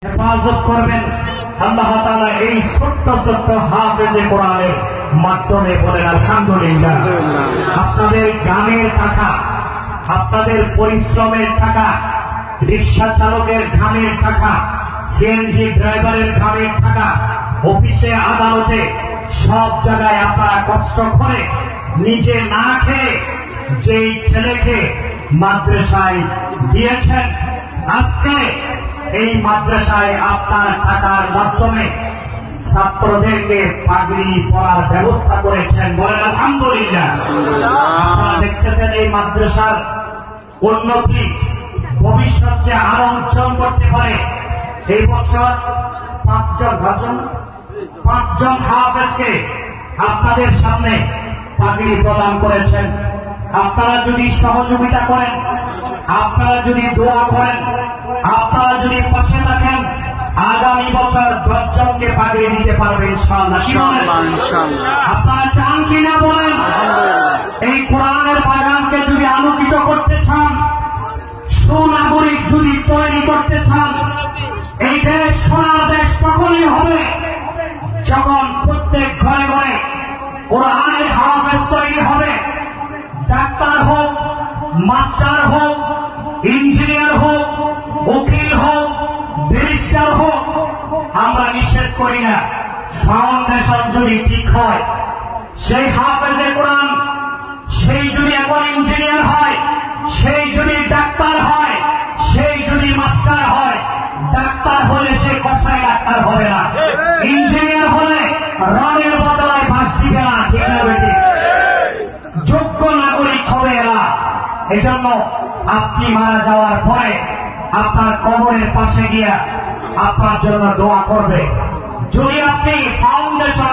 হেফাজত করবেন আল্লাহ তাআলা এই ছোট্ট ছোট্ট হাফেজে কোরআনের মাধ্যমে। বলেন আলহামদুলিল্লাহ। আপনাদের গানের টাকা, আপনাদের পরিশ্রমের টাকা, রিক্সা চালকের ঘামের টাকা, সিএনজি ড্রাইভারের ঘামের টাকা, অফিসে আদালতে সব জায়গায় আপনারা কষ্ট করে নিজে না খেয়ে যেই ছেলেকে মাদ্রাসায় দিয়েছেন, আজকে এই মাদ্রাসায় আপনার টাকার মাধ্যমে ছাত্রদেরকে পাগড়ি পরার ব্যবস্থা করেছেন। বলেন আলহামদুলিল্লাহ। আপনারা দেখতেছেন এই মাদ্রাসার উন্নতি ভবিষ্যৎ যে আরো উজ্জ্বল করতে পারে। এই বছর 5জন হাফেজকে আপনাদের সামনে পাগড়ি প্রদান করেছেন। আপনারা যদি সহযোগিতা করেন, আপনারা যদি দোয়া করেন, আপনারা যদি পাশে থাকেন, আগামী বছর 10 জনকে পাগড়ি দিতে পারবেন ইনশাআল্লাহ। আপনারা চান কিনা বলেন? এই কোরআনের বাগানকে যদি আলোকিত করতে চান, সুনাগরিক যদি তৈরি করতে চান, এই দেশ সোনার দেশ তখনই হবে যখন প্রত্যেক ঘরে ঘরে কোরআনের হাফেজ তৈরি হবে। ডাক্তার হোক, মাস্টার হোক, ইঞ্জিনিয়ার হোক, উকিল হোক, ব্যারিস্টার হোক, আমরা নিষেধ করি না। ফাউন্ডেশন যদি ঠিক হয়, সেই হাফেজে কোরআন, সেই যদি এখন ইঞ্জিনিয়ার হয়, সেই যদি ডাক্তার হয়, সেই যদি মাস্টার হয়, ডাক্তার হলে সে কষায় ডাক্তার হবে না, ইঞ্জিনিয়ার হলে রঙের বদলায় বাস দিবে না, ঠিক না বেশি যোগ্য নাগরিক হবে এরা। এজন্য আপনি মারা যাওয়ার পরে আপনার কবরের পাশে গিয়া আপনার জন্য দোয়া করবে। যদি আপনি ফাউন্ডেশন